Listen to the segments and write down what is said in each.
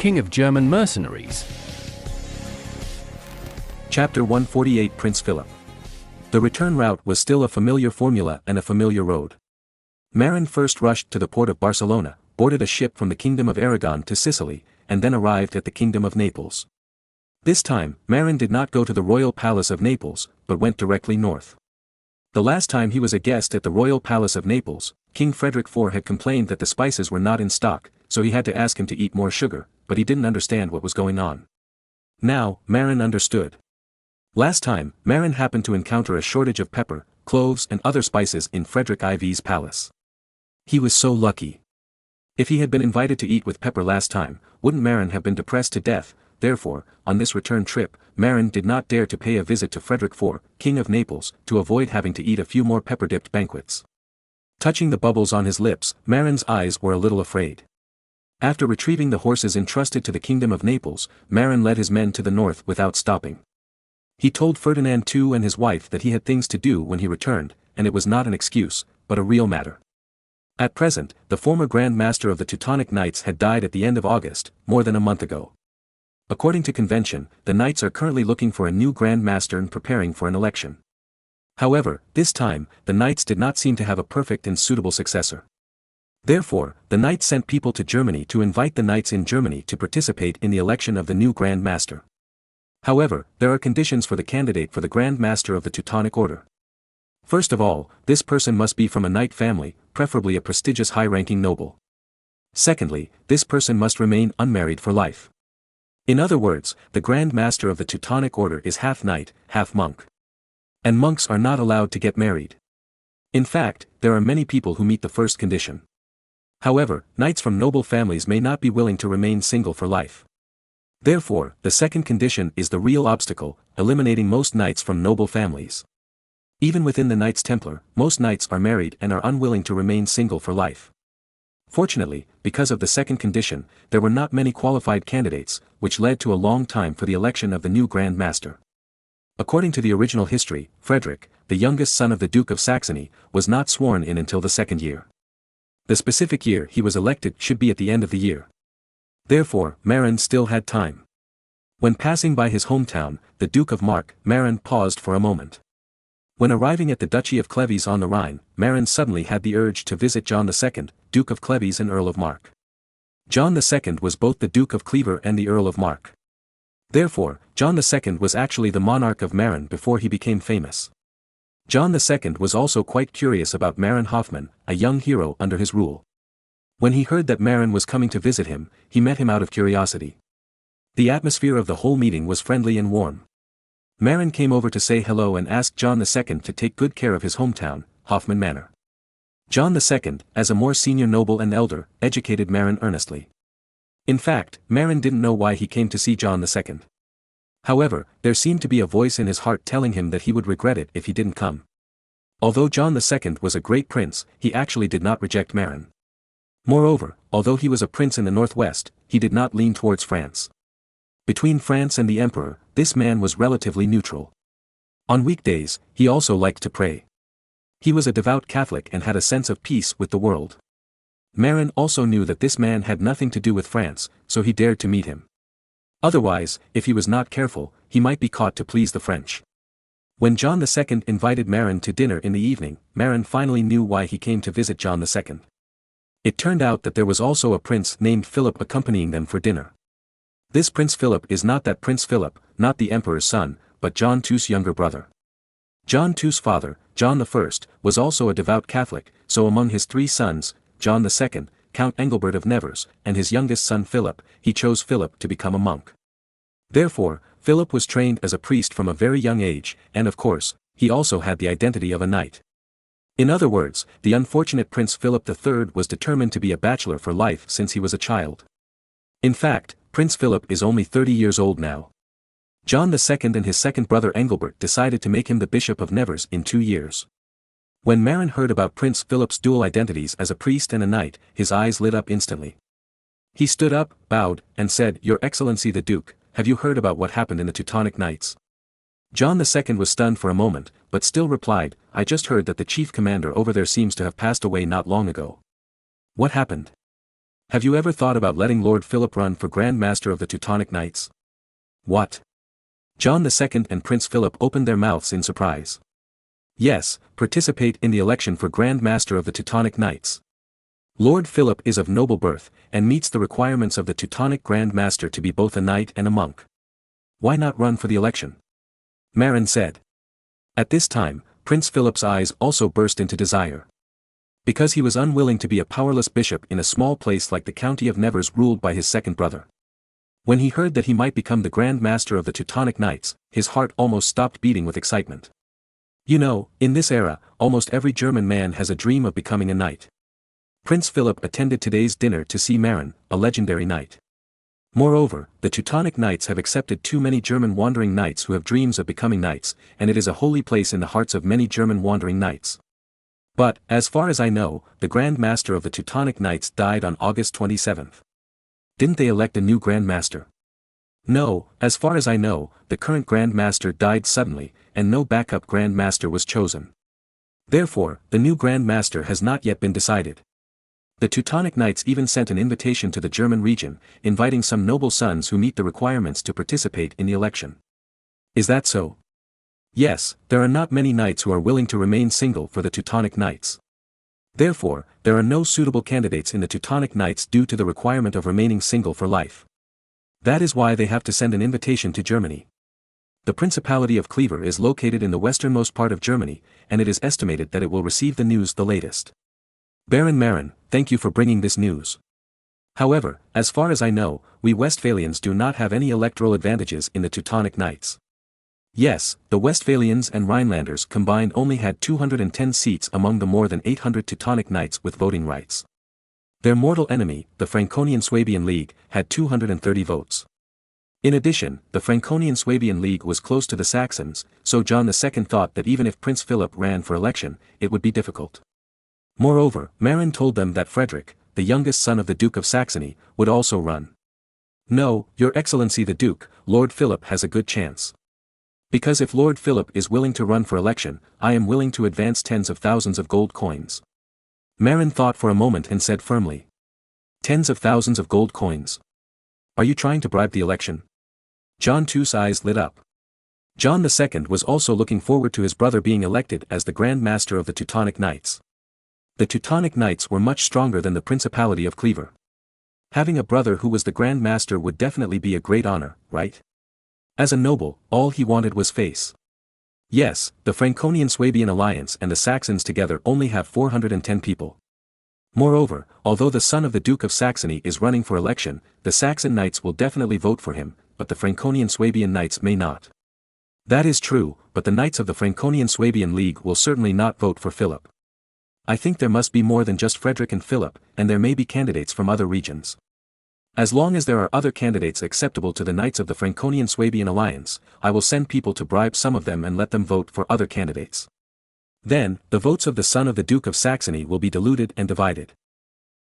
king of German mercenaries. Chapter 148 Prince Philip. The return route was still a familiar formula and a familiar road. Marin first rushed to the port of Barcelona, boarded a ship from the Kingdom of Aragon to Sicily, and then arrived at the Kingdom of Naples. This time, Marin did not go to the royal palace of Naples, but went directly north. The last time he was a guest at the royal palace of Naples, King Frederick IV had complained that the spices were not in stock, so he had to ask him to eat more sugar, but he didn't understand what was going on. Now, Marin understood. Last time, Marin happened to encounter a shortage of pepper, cloves and other spices in Frederick IV's palace. He was so lucky. If he had been invited to eat with pepper last time, wouldn't Marin have been depressed to death? Therefore, on this return trip, Marin did not dare to pay a visit to Frederick IV, King of Naples, to avoid having to eat a few more pepper-dipped banquets. Touching the bubbles on his lips, Marin's eyes were a little afraid. After retrieving the horses entrusted to the Kingdom of Naples, Marin led his men to the north without stopping. He told Ferdinand II and his wife that he had things to do when he returned, and it was not an excuse, but a real matter. At present, the former Grand Master of the Teutonic Knights had died at the end of August, more than a month ago. According to convention, the Knights are currently looking for a new Grand Master and preparing for an election. However, this time, the Knights did not seem to have a perfect and suitable successor. Therefore, the Knights sent people to Germany to invite the Knights in Germany to participate in the election of the new Grand Master. However, there are conditions for the candidate for the Grand Master of the Teutonic Order. First of all, this person must be from a Knight family, preferably a prestigious high-ranking noble. Secondly, this person must remain unmarried for life. In other words, the Grand Master of the Teutonic Order is half Knight, half monk. And monks are not allowed to get married. In fact, there are many people who meet the first condition. However, Knights from noble families may not be willing to remain single for life. Therefore, the second condition is the real obstacle, eliminating most Knights from noble families. Even within the Knights Templar, most Knights are married and are unwilling to remain single for life. Fortunately, because of the second condition, there were not many qualified candidates, which led to a long time for the election of the new Grand Master. According to the original history, Frederick, the youngest son of the Duke of Saxony, was not sworn in until the second year. The specific year he was elected should be at the end of the year. Therefore, Marin still had time. When passing by his hometown, the Duke of Mark, Marin paused for a moment. When arriving at the Duchy of Cleves on the Rhine, Marin suddenly had the urge to visit John II, Duke of Cleves and Earl of Mark. John II was both the Duke of Cleves and the Earl of Mark. Therefore, John II was actually the monarch of Marin before he became famous. John II was also quite curious about Marin Hoffman, a young hero under his rule. When he heard that Marin was coming to visit him, he met him out of curiosity. The atmosphere of the whole meeting was friendly and warm. Marin came over to say hello and asked John II to take good care of his hometown, Hoffman Manor. John II, as a more senior noble and elder, educated Marin earnestly. In fact, Marin didn't know why he came to see John II. However, there seemed to be a voice in his heart telling him that he would regret it if he didn't come. Although John II was a great prince, he actually did not reject Marin. Moreover, although he was a prince in the northwest, he did not lean towards France. Between France and the emperor, this man was relatively neutral. On weekdays, he also liked to pray. He was a devout Catholic and had a sense of peace with the world. Marin also knew that this man had nothing to do with France, so he dared to meet him. Otherwise, if he was not careful, he might be caught to please the French. When John II invited Marin to dinner in the evening, Marin finally knew why he came to visit John II. It turned out that there was also a prince named Philip accompanying them for dinner. This Prince Philip is not that Prince Philip, not the emperor's son, but John II's younger brother. John II's father, John I, was also a devout Catholic, so among his three sons, John II, Count Engelbert of Nevers, and his youngest son Philip, he chose Philip to become a monk. Therefore, Philip was trained as a priest from a very young age, and of course, he also had the identity of a knight. In other words, the unfortunate Prince Philip III was determined to be a bachelor for life since he was a child. In fact, Prince Philip is only 30 years old now. John II and his second brother Engelbert decided to make him the Bishop of Nevers in 2 years. When Marin heard about Prince Philip's dual identities as a priest and a knight, his eyes lit up instantly. He stood up, bowed, and said, "Your Excellency the Duke, have you heard about what happened in the Teutonic Knights?" John II was stunned for a moment, but still replied, "I just heard that the chief commander over there seems to have passed away not long ago." "What happened?" Have you ever thought about letting Lord Philip run for Grand Master of the Teutonic Knights? What? John II and Prince Philip opened their mouths in surprise. Yes, participate in the election for Grand Master of the Teutonic Knights. Lord Philip is of noble birth, and meets the requirements of the Teutonic Grand Master to be both a knight and a monk. Why not run for the election? Marin said. At this time, Prince Philip's eyes also burst into desire. Because he was unwilling to be a powerless bishop in a small place like the county of Nevers ruled by his second brother. When he heard that he might become the Grand Master of the Teutonic Knights, his heart almost stopped beating with excitement. You know, in this era, almost every German man has a dream of becoming a knight. Prince Philip attended today's dinner to see Marin, a legendary knight. Moreover, the Teutonic Knights have accepted too many German wandering knights who have dreams of becoming knights, and it is a holy place in the hearts of many German wandering knights. But, as far as I know, the Grand Master of the Teutonic Knights died on August 27th. Didn't they elect a new Grand Master? No, as far as I know, the current Grand Master died suddenly, and no backup Grand Master was chosen. Therefore, the new Grand Master has not yet been decided. The Teutonic Knights even sent an invitation to the German region, inviting some noble sons who meet the requirements to participate in the election. Is that so? Yes, there are not many knights who are willing to remain single for the Teutonic Knights. Therefore, there are no suitable candidates in the Teutonic Knights due to the requirement of remaining single for life. That is why they have to send an invitation to Germany. The Principality of Clever is located in the westernmost part of Germany, and it is estimated that it will receive the news the latest. Baron Marin, thank you for bringing this news. However, as far as I know, we Westphalians do not have any electoral advantages in the Teutonic Knights. Yes, the Westphalians and Rhinelanders combined only had 210 seats among the more than 800 Teutonic Knights with voting rights. Their mortal enemy, the Franconian-Swabian League, had 230 votes. In addition, the Franconian-Swabian League was close to the Saxons, so John II thought that even if Prince Philip ran for election, it would be difficult. Moreover, Marin told them that Frederick, the youngest son of the Duke of Saxony, would also run. No, Your Excellency the Duke, Lord Philip has a good chance. Because if Lord Philip is willing to run for election, I am willing to advance tens of thousands of gold coins. Marin thought for a moment and said firmly. Tens of thousands of gold coins. Are you trying to bribe the election? John II's eyes lit up. John II was also looking forward to his brother being elected as the Grand Master of the Teutonic Knights. The Teutonic Knights were much stronger than the Principality of Clever. Having a brother who was the Grand Master would definitely be a great honor, right? As a noble, all he wanted was face. Yes, the Franconian-Swabian alliance and the Saxons together only have 410 people. Moreover, although the son of the Duke of Saxony is running for election, the Saxon knights will definitely vote for him, but the Franconian-Swabian knights may not. That is true, but the knights of the Franconian-Swabian League will certainly not vote for Philip. I think there must be more than just Frederick and Philip, and there may be candidates from other regions. As long as there are other candidates acceptable to the knights of the Franconian-Swabian alliance, I will send people to bribe some of them and let them vote for other candidates. Then, the votes of the son of the Duke of Saxony will be diluted and divided.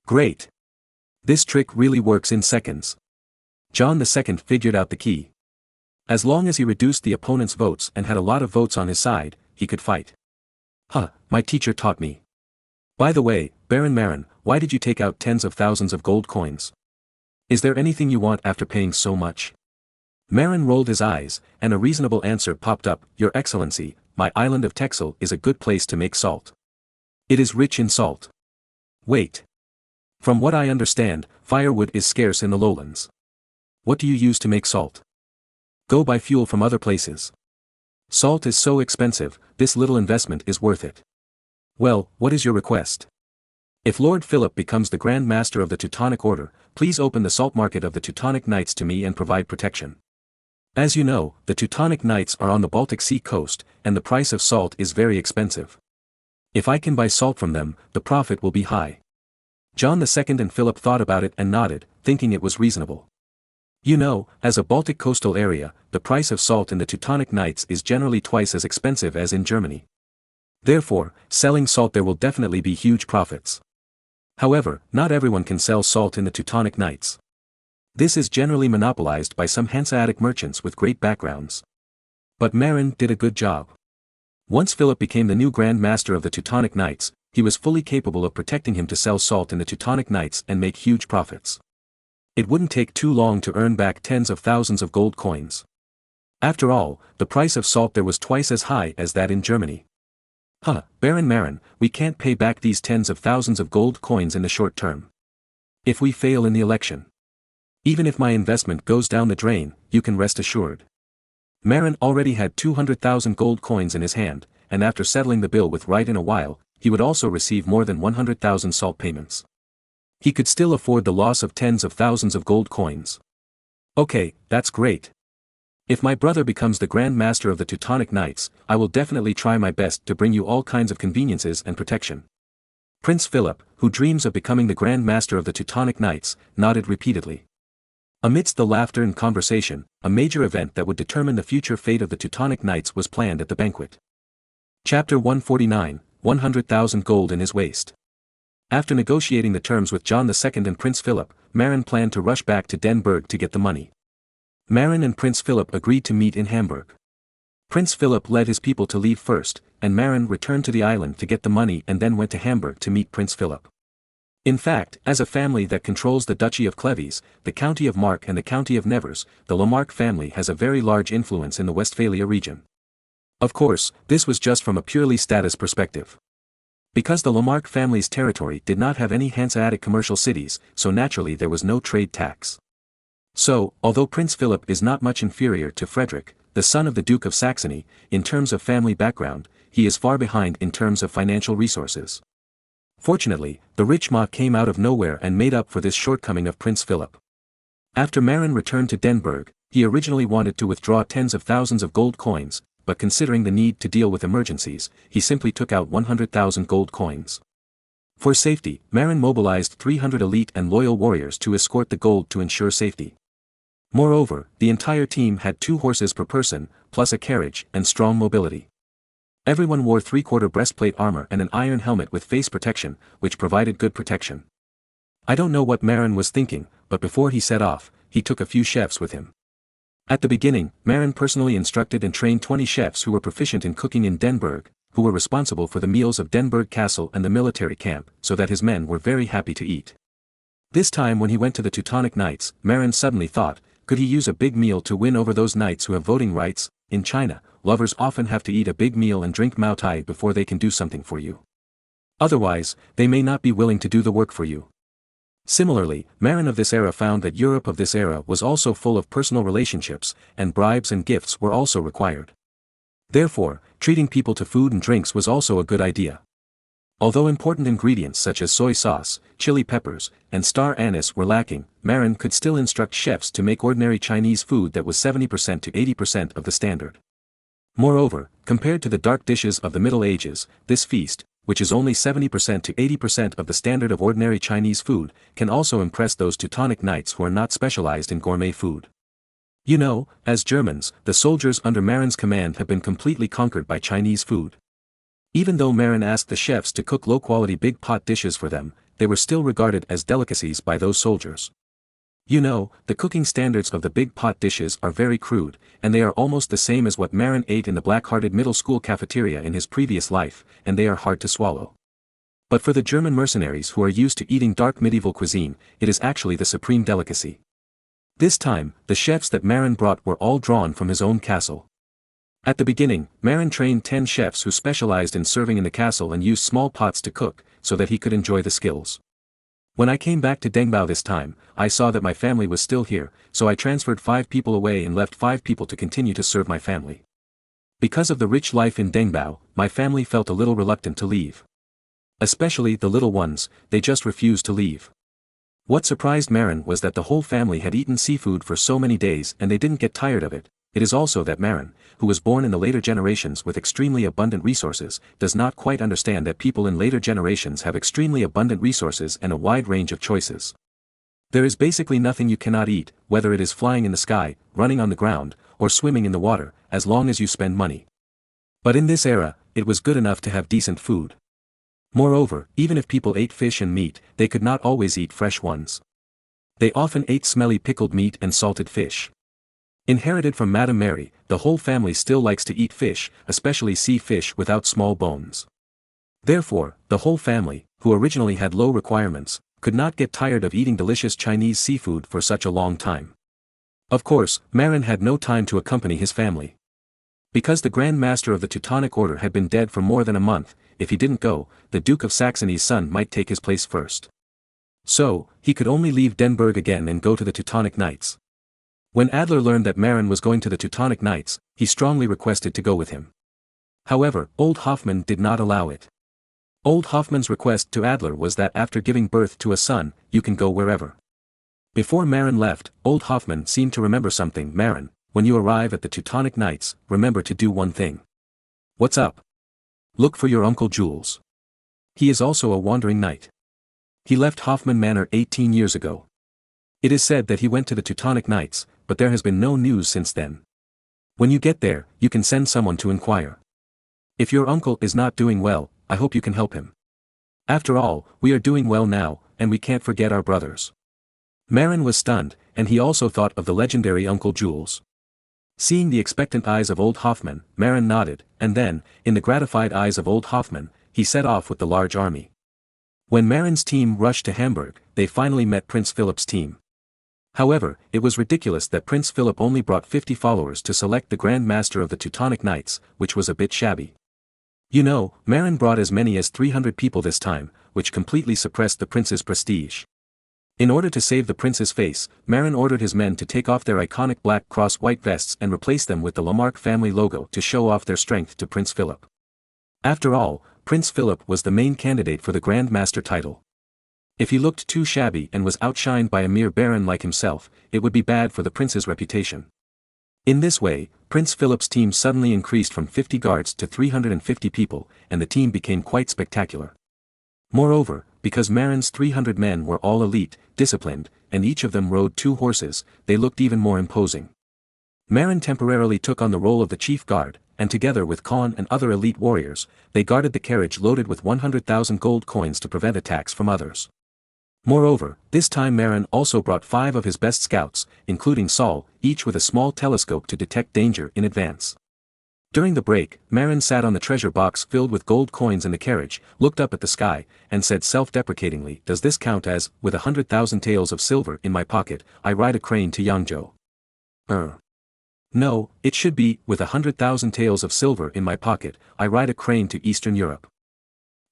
Great! This trick really works in seconds. John II figured out the key. As long as he reduced the opponent's votes and had a lot of votes on his side, he could fight. My teacher taught me. By the way, Baron Marin, why did you take out tens of thousands of gold coins? Is there anything you want after paying so much? Marin rolled his eyes, and a reasonable answer popped up. Your Excellency, my island of Texel is a good place to make salt. It is rich in salt. Wait. From what I understand, firewood is scarce in the lowlands. What do you use to make salt? Go buy fuel from other places. Salt is so expensive, this little investment is worth it. Well, what is your request? If Lord Philip becomes the Grand Master of the Teutonic Order, please open the salt market of the Teutonic Knights to me and provide protection. As you know, the Teutonic Knights are on the Baltic Sea coast, and the price of salt is very expensive. If I can buy salt from them, the profit will be high. John II and Philip thought about it and nodded, thinking it was reasonable. You know, as a Baltic coastal area, the price of salt in the Teutonic Knights is generally twice as expensive as in Germany. Therefore, selling salt there will definitely be huge profits. However, not everyone can sell salt in the Teutonic Knights. This is generally monopolized by some Hanseatic merchants with great backgrounds. But Marin did a good job. Once Philip became the new Grand Master of the Teutonic Knights, he was fully capable of protecting him to sell salt in the Teutonic Knights and make huge profits. It wouldn't take too long to earn back tens of thousands of gold coins. After all, the price of salt there was twice as high as that in Germany. Baron Marin, we can't pay back these tens of thousands of gold coins in the short term. If we fail in the election. Even if my investment goes down the drain, you can rest assured. Marin already had 200,000 gold coins in his hand, and after settling the bill with Wright in a while, he would also receive more than 100,000 salt payments. He could still afford the loss of tens of thousands of gold coins. Okay, that's great. If my brother becomes the Grand Master of the Teutonic Knights, I will definitely try my best to bring you all kinds of conveniences and protection. Prince Philip, who dreams of becoming the Grand Master of the Teutonic Knights, nodded repeatedly. Amidst the laughter and conversation, a major event that would determine the future fate of the Teutonic Knights was planned at the banquet. Chapter 149, 100,000 gold in his waist. After negotiating the terms with John II and Prince Philip, Marin planned to rush back to Den Bourg to get the money. Marin and Prince Philip agreed to meet in Hamburg. Prince Philip led his people to leave first, and Marin returned to the island to get the money and then went to Hamburg to meet Prince Philip. In fact, as a family that controls the Duchy of Cleves, the County of Mark and the County of Nevers, the Lamarck family has a very large influence in the Westphalia region. Of course, this was just from a purely status perspective. Because the Lamarck family's territory did not have any Hanseatic commercial cities, so naturally there was no trade tax. So, although Prince Philip is not much inferior to Frederick, the son of the Duke of Saxony, in terms of family background, he is far behind in terms of financial resources. Fortunately, the rich Ma came out of nowhere and made up for this shortcoming of Prince Philip. After Marin returned to Den Bourg, he originally wanted to withdraw tens of thousands of gold coins, but considering the need to deal with emergencies, he simply took out 100,000 gold coins. For safety, Marin mobilized 300 elite and loyal warriors to escort the gold to ensure safety. Moreover, the entire team had 2 horses per person, plus a carriage and strong mobility. Everyone wore 3/4 breastplate armor and an iron helmet with face protection, which provided good protection. I don't know what Marin was thinking, but before he set off, he took a few chefs with him. At the beginning, Marin personally instructed and trained 20 chefs who were proficient in cooking in Den Bourg, who were responsible for the meals of Den Bourg Castle and the military camp, so that his men were very happy to eat. This time when he went to the Teutonic Knights, Marin suddenly thought, could he use a big meal to win over those knights who have voting rights? In China, lovers often have to eat a big meal and drink Mao Tai before they can do something for you. Otherwise, they may not be willing to do the work for you. Similarly, Marin of this era found that Europe of this era was also full of personal relationships, and bribes and gifts were also required. Therefore, treating people to food and drinks was also a good idea. Although important ingredients such as soy sauce, chili peppers, and star anise were lacking, Marin could still instruct chefs to make ordinary Chinese food that was 70% to 80% of the standard. Moreover, compared to the dark dishes of the Middle Ages, this feast, which is only 70% to 80% of the standard of ordinary Chinese food, can also impress those Teutonic Knights who are not specialized in gourmet food. You know, as Germans, the soldiers under Marin's command have been completely conquered by Chinese food. Even though Marin asked the chefs to cook low-quality big pot dishes for them, they were still regarded as delicacies by those soldiers. You know, the cooking standards of the big pot dishes are very crude, and they are almost the same as what Marin ate in the black-hearted middle school cafeteria in his previous life, and they are hard to swallow. But for the German mercenaries who are used to eating dark medieval cuisine, it is actually the supreme delicacy. This time, the chefs that Marin brought were all drawn from his own castle. At the beginning, Marin trained 10 chefs who specialized in serving in the castle and used small pots to cook, so that he could enjoy the skills. When I came back to Dengbao this time, I saw that my family was still here, so I transferred 5 people away and left 5 people to continue to serve my family. Because of the rich life in Dengbao, my family felt a little reluctant to leave. Especially the little ones, they just refused to leave. What surprised Marin was that the whole family had eaten seafood for so many days and they didn't get tired of it. It is also that Marin, who was born in the later generations with extremely abundant resources, does not quite understand that people in later generations have extremely abundant resources and a wide range of choices. There is basically nothing you cannot eat, whether it is flying in the sky, running on the ground, or swimming in the water, as long as you spend money. But in this era, it was good enough to have decent food. Moreover, even if people ate fish and meat, they could not always eat fresh ones. They often ate smelly pickled meat and salted fish. Inherited from Madame Mary, the whole family still likes to eat fish, especially sea fish without small bones. Therefore, the whole family, who originally had low requirements, could not get tired of eating delicious Chinese seafood for such a long time. Of course, Marin had no time to accompany his family. Because the Grand Master of the Teutonic Order had been dead for more than a month, if he didn't go, the Duke of Saxony's son might take his place first. So, he could only leave Denburg again and go to the Teutonic Knights. When Adler learned that Marin was going to the Teutonic Knights, he strongly requested to go with him. However, old Hoffmann did not allow it. Old Hoffmann's request to Adler was that after giving birth to a son, you can go wherever. Before Marin left, old Hoffmann seemed to remember something. Marin, when you arrive at the Teutonic Knights, remember to do one thing. What's up? Look for your Uncle Jules. He is also a wandering knight. He left Hoffmann Manor 18 years ago. It is said that he went to the Teutonic Knights, but there has been no news since then. When you get there, you can send someone to inquire. If your uncle is not doing well, I hope you can help him. After all, we are doing well now, and we can't forget our brothers. Marin was stunned, and he also thought of the legendary Uncle Jules. Seeing the expectant eyes of old Hoffmann, Marin nodded, and then, in the gratified eyes of old Hoffmann, he set off with the large army. When Marin's team rushed to Hamburg, they finally met Prince Philip's team. However, it was ridiculous that Prince Philip only brought 50 followers to select the Grand Master of the Teutonic Knights, which was a bit shabby. You know, Marin brought as many as 300 people this time, which completely suppressed the prince's prestige. In order to save the prince's face, Marin ordered his men to take off their iconic black cross white vests and replace them with the Lamarck family logo to show off their strength to Prince Philip. After all, Prince Philip was the main candidate for the Grand Master title. If he looked too shabby and was outshined by a mere baron like himself, it would be bad for the prince's reputation. In this way, Prince Philip's team suddenly increased from 50 guards to 350 people, and the team became quite spectacular. Moreover, because Marin's 300 men were all elite, disciplined, and each of them rode 2 horses, they looked even more imposing. Marin temporarily took on the role of the chief guard, and together with Khan and other elite warriors, they guarded the carriage loaded with 100,000 gold coins to prevent attacks from others. Moreover, this time Marin also brought 5 of his best scouts, including Saul, each with a small telescope to detect danger in advance. During the break, Marin sat on the treasure box filled with gold coins in the carriage, looked up at the sky, and said self-deprecatingly, "Does this count as, with 100,000 taels of silver in my pocket, I ride a crane to Yangzhou?" No, it should be, with 100,000 taels of silver in my pocket, I ride a crane to Eastern Europe.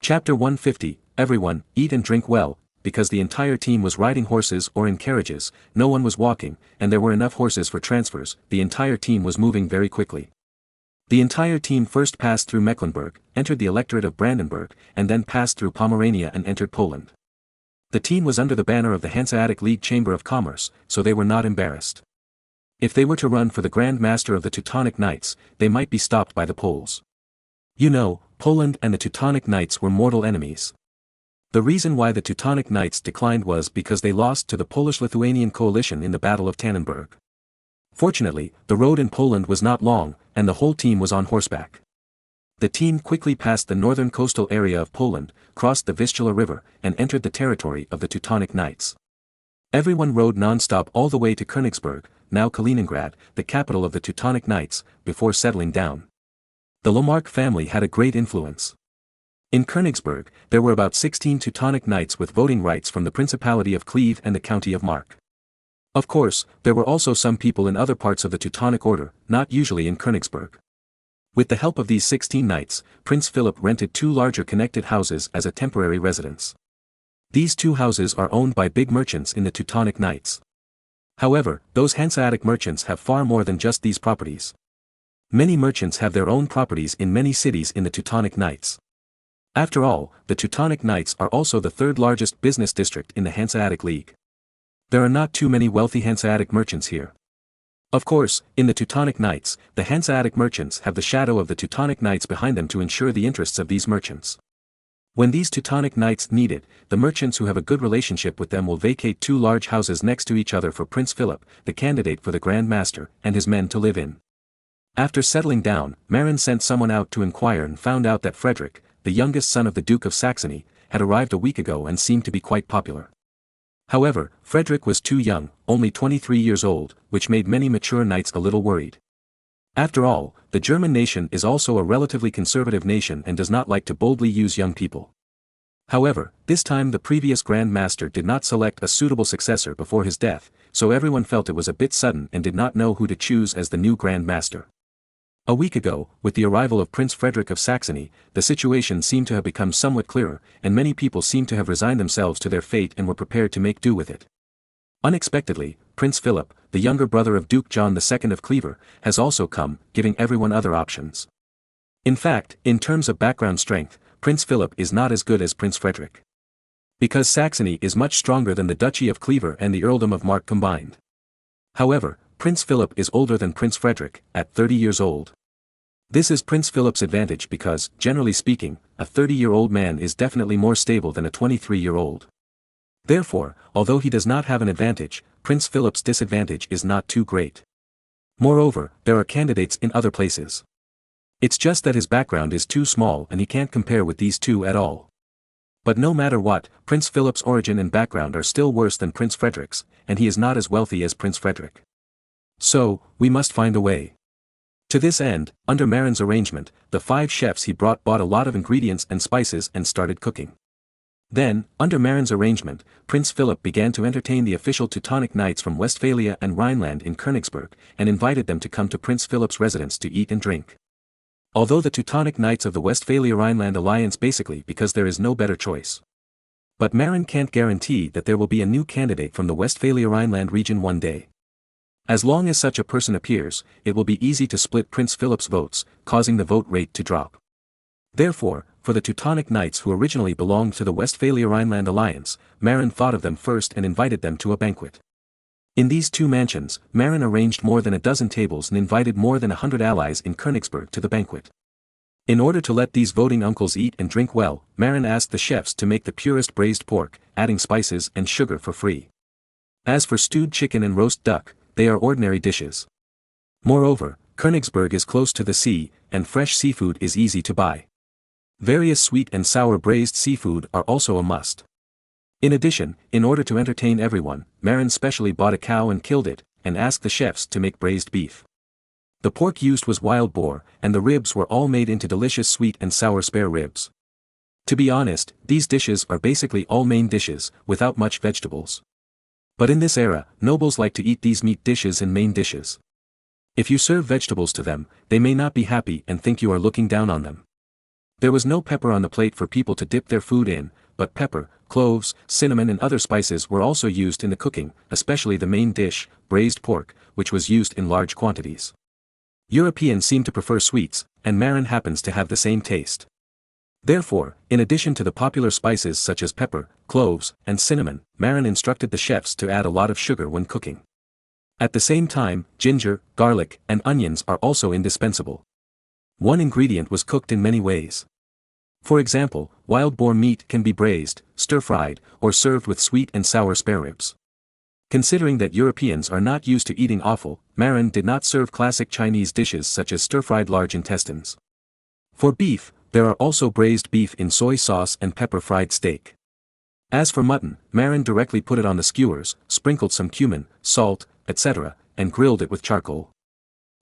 Chapter 150, Everyone, eat and drink well. Because the entire team was riding horses or in carriages, no one was walking, and there were enough horses for transfers, the entire team was moving very quickly. The entire team first passed through Mecklenburg, entered the electorate of Brandenburg, and then passed through Pomerania and entered Poland. The team was under the banner of the Hanseatic League Chamber of Commerce, so they were not embarrassed. If they were to run for the Grand Master of the Teutonic Knights, they might be stopped by the Poles. You know, Poland and the Teutonic Knights were mortal enemies. The reason why the Teutonic Knights declined was because they lost to the Polish-Lithuanian coalition in the Battle of Tannenberg. Fortunately, the road in Poland was not long, and the whole team was on horseback. The team quickly passed the northern coastal area of Poland, crossed the Vistula River, and entered the territory of the Teutonic Knights. Everyone rode non-stop all the way to Königsberg, now Kaliningrad, the capital of the Teutonic Knights, before settling down. The Lamarck family had a great influence. In Königsberg, there were about 16 Teutonic Knights with voting rights from the Principality of Cleve and the County of Mark. Of course, there were also some people in other parts of the Teutonic Order, not usually in Königsberg. With the help of these 16 knights, Prince Philip rented 2 larger connected houses as a temporary residence. These 2 houses are owned by big merchants in the Teutonic Knights. However, those Hanseatic merchants have far more than just these properties. Many merchants have their own properties in many cities in the Teutonic Knights. After all, the Teutonic Knights are also the 3rd largest business district in the Hanseatic League. There are not too many wealthy Hanseatic merchants here. Of course, in the Teutonic Knights, the Hanseatic merchants have the shadow of the Teutonic Knights behind them to ensure the interests of these merchants. When these Teutonic Knights need it, the merchants who have a good relationship with them will vacate 2 large houses next to each other for Prince Philip, the candidate for the Grand Master, and his men to live in. After settling down, Marin sent someone out to inquire and found out that Frederick, the youngest son of the Duke of Saxony, had arrived a week ago and seemed to be quite popular. However, Frederick was too young, only 23 years old, which made many mature knights a little worried. After all, the German nation is also a relatively conservative nation and does not like to boldly use young people. However, this time the previous Grand Master did not select a suitable successor before his death, so everyone felt it was a bit sudden and did not know who to choose as the new Grand Master. A week ago, with the arrival of Prince Frederick of Saxony, the situation seemed to have become somewhat clearer, and many people seemed to have resigned themselves to their fate and were prepared to make do with it. Unexpectedly, Prince Philip, the younger brother of Duke John II of Clever, has also come, giving everyone other options. In fact, in terms of background strength, Prince Philip is not as good as Prince Frederick. Because Saxony is much stronger than the Duchy of Clever and the Earldom of Mark combined. However, Prince Philip is older than Prince Frederick, at 30 years old. This is Prince Philip's advantage because, generally speaking, a 30-year-old man is definitely more stable than a 23-year-old. Therefore, although he does not have an advantage, Prince Philip's disadvantage is not too great. Moreover, there are candidates in other places. It's just that his background is too small and he can't compare with these two at all. But no matter what, Prince Philip's origin and background are still worse than Prince Frederick's, and he is not as wealthy as Prince Frederick. So, we must find a way. To this end, under Marin's arrangement, the 5 chefs he bought a lot of ingredients and spices and started cooking. Then, under Marin's arrangement, Prince Philip began to entertain the official Teutonic knights from Westphalia and Rhineland in Königsberg, and invited them to come to Prince Philip's residence to eat and drink. Although the Teutonic Knights of the Westphalia-Rhineland alliance basically because there is no better choice. But Marin can't guarantee that there will be a new candidate from the Westphalia-Rhineland region one day. As long as such a person appears, it will be easy to split Prince Philip's votes, causing the vote rate to drop. Therefore, for the Teutonic Knights who originally belonged to the Westphalia-Rhineland alliance, Marin thought of them first and invited them to a banquet. In these 2 mansions, Marin arranged more than a dozen tables and invited more than 100 allies in Königsberg to the banquet. In order to let these voting uncles eat and drink well, Marin asked the chefs to make the purest braised pork, adding spices and sugar for free. As for stewed chicken and roast duck, they are ordinary dishes. Moreover, Königsberg is close to the sea, and fresh seafood is easy to buy. Various sweet and sour braised seafood are also a must. In addition, in order to entertain everyone, Marin specially bought a cow and killed it, and asked the chefs to make braised beef. The pork used was wild boar, and the ribs were all made into delicious sweet and sour spare ribs. To be honest, these dishes are basically all main dishes, without much vegetables. But in this era, nobles like to eat these meat dishes and main dishes. If you serve vegetables to them, they may not be happy and think you are looking down on them. There was no pepper on the plate for people to dip their food in, but pepper, cloves, cinnamon and other spices were also used in the cooking, especially the main dish, braised pork, which was used in large quantities. Europeans seem to prefer sweets, and Marin happens to have the same taste. Therefore, in addition to the popular spices such as pepper, cloves, and cinnamon, Marin instructed the chefs to add a lot of sugar when cooking. At the same time, ginger, garlic, and onions are also indispensable. One ingredient was cooked in many ways. For example, wild boar meat can be braised, stir-fried, or served with sweet and sour spare ribs. Considering that Europeans are not used to eating offal, Marin did not serve classic Chinese dishes such as stir-fried large intestines. For beef, there are also braised beef in soy sauce and pepper-fried steak. As for mutton, Marin directly put it on the skewers, sprinkled some cumin, salt, etc., and grilled it with charcoal.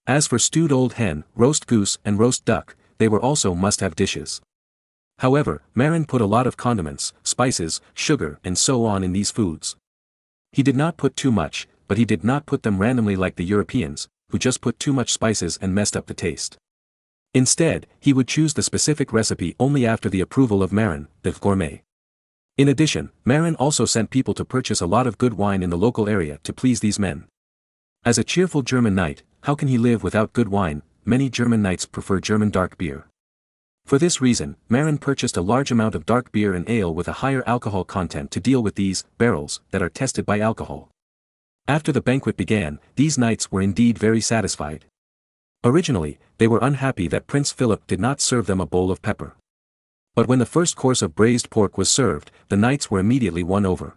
As for stewed old hen, roast goose and roast duck, they were also must-have dishes. However, Marin put a lot of condiments, spices, sugar and so on in these foods. He did not put too much, but he did not put them randomly like the Europeans, who just put too much spices and messed up the taste. Instead, he would choose the specific recipe only after the approval of Marin, the gourmet. In addition, Marin also sent people to purchase a lot of good wine in the local area to please these men. As a cheerful German knight, how can he live without good wine? Many German knights prefer German dark beer. For this reason, Marin purchased a large amount of dark beer and ale with a higher alcohol content to deal with these barrels that are tested by alcohol. After the banquet began, these knights were indeed very satisfied. Originally, they were unhappy that Prince Philip did not serve them a bowl of pepper. But when the first course of braised pork was served, the knights were immediately won over.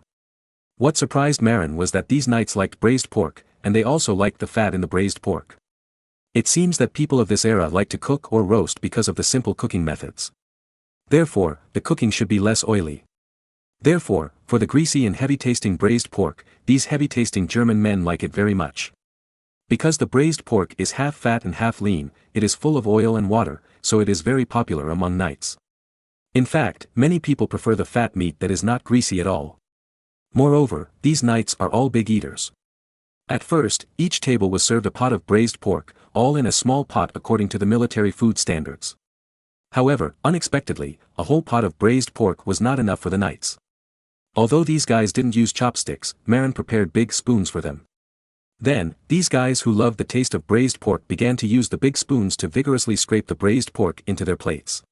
What surprised Marin was that these knights liked braised pork, and they also liked the fat in the braised pork. It seems that people of this era like to cook or roast because of the simple cooking methods. Therefore, the cooking should be less oily. Therefore, for the greasy and heavy-tasting braised pork, these heavy-tasting German men like it very much. Because the braised pork is half fat and half lean, it is full of oil and water, so it is very popular among knights. In fact, many people prefer the fat meat that is not greasy at all. Moreover, these knights are all big eaters. At first, each table was served a pot of braised pork, all in a small pot according to the military food standards. However, unexpectedly, a whole pot of braised pork was not enough for the knights. Although these guys didn't use chopsticks, Marin prepared big spoons for them. Then, these guys who loved the taste of braised pork began to use the big spoons to vigorously scrape the braised pork into their plates.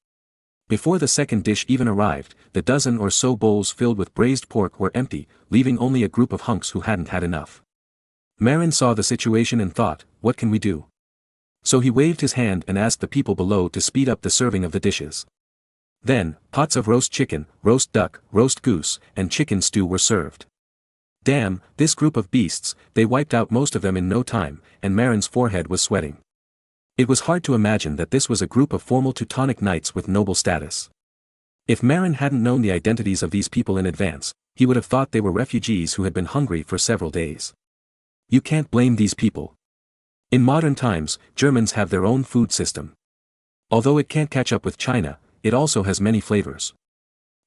Before the second dish even arrived, the dozen or so bowls filled with braised pork were empty, leaving only a group of hunks who hadn't had enough. Marin saw the situation and thought, what can we do? So he waved his hand and asked the people below to speed up the serving of the dishes. Then, pots of roast chicken, roast duck, roast goose, and chicken stew were served. Damn, this group of beasts, they wiped out most of them in no time, and Marin's forehead was sweating. It was hard to imagine that this was a group of formal Teutonic knights with noble status. If Marin hadn't known the identities of these people in advance, he would have thought they were refugees who had been hungry for several days. You can't blame these people. In modern times, Germans have their own food system. Although it can't catch up with China, it also has many flavors.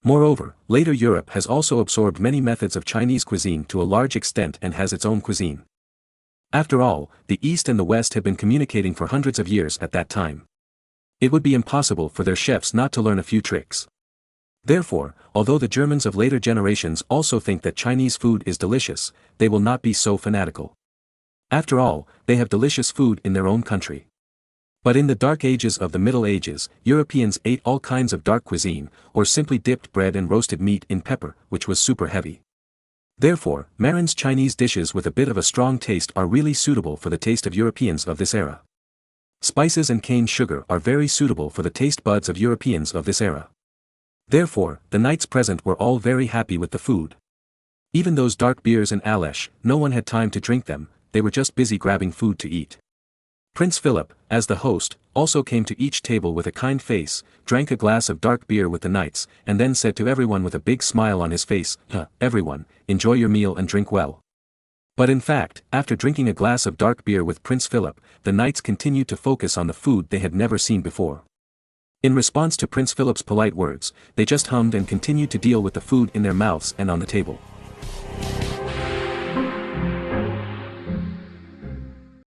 Moreover, later Europe has also absorbed many methods of Chinese cuisine to a large extent and has its own cuisine. After all, the East and the West had been communicating for hundreds of years at that time. It would be impossible for their chefs not to learn a few tricks. Therefore, although the Germans of later generations also think that Chinese food is delicious, they will not be so fanatical. After all, they have delicious food in their own country. But in the Dark Ages of the Middle Ages, Europeans ate all kinds of dark cuisine, or simply dipped bread and roasted meat in pepper, which was super heavy. Therefore, Marin's Chinese dishes with a bit of a strong taste are really suitable for the taste of Europeans of this era. Spices and cane sugar are very suitable for the taste buds of Europeans of this era. Therefore, the knights present were all very happy with the food. Even those dark beers and alesh, no one had time to drink them, they were just busy grabbing food to eat. Prince Philip, as the host, also came to each table with a kind face, drank a glass of dark beer with the knights, and then said to everyone with a big smile on his face, everyone, enjoy your meal and drink well. But in fact, after drinking a glass of dark beer with Prince Philip, the knights continued to focus on the food they had never seen before. In response to Prince Philip's polite words, they just hummed and continued to deal with the food in their mouths and on the table.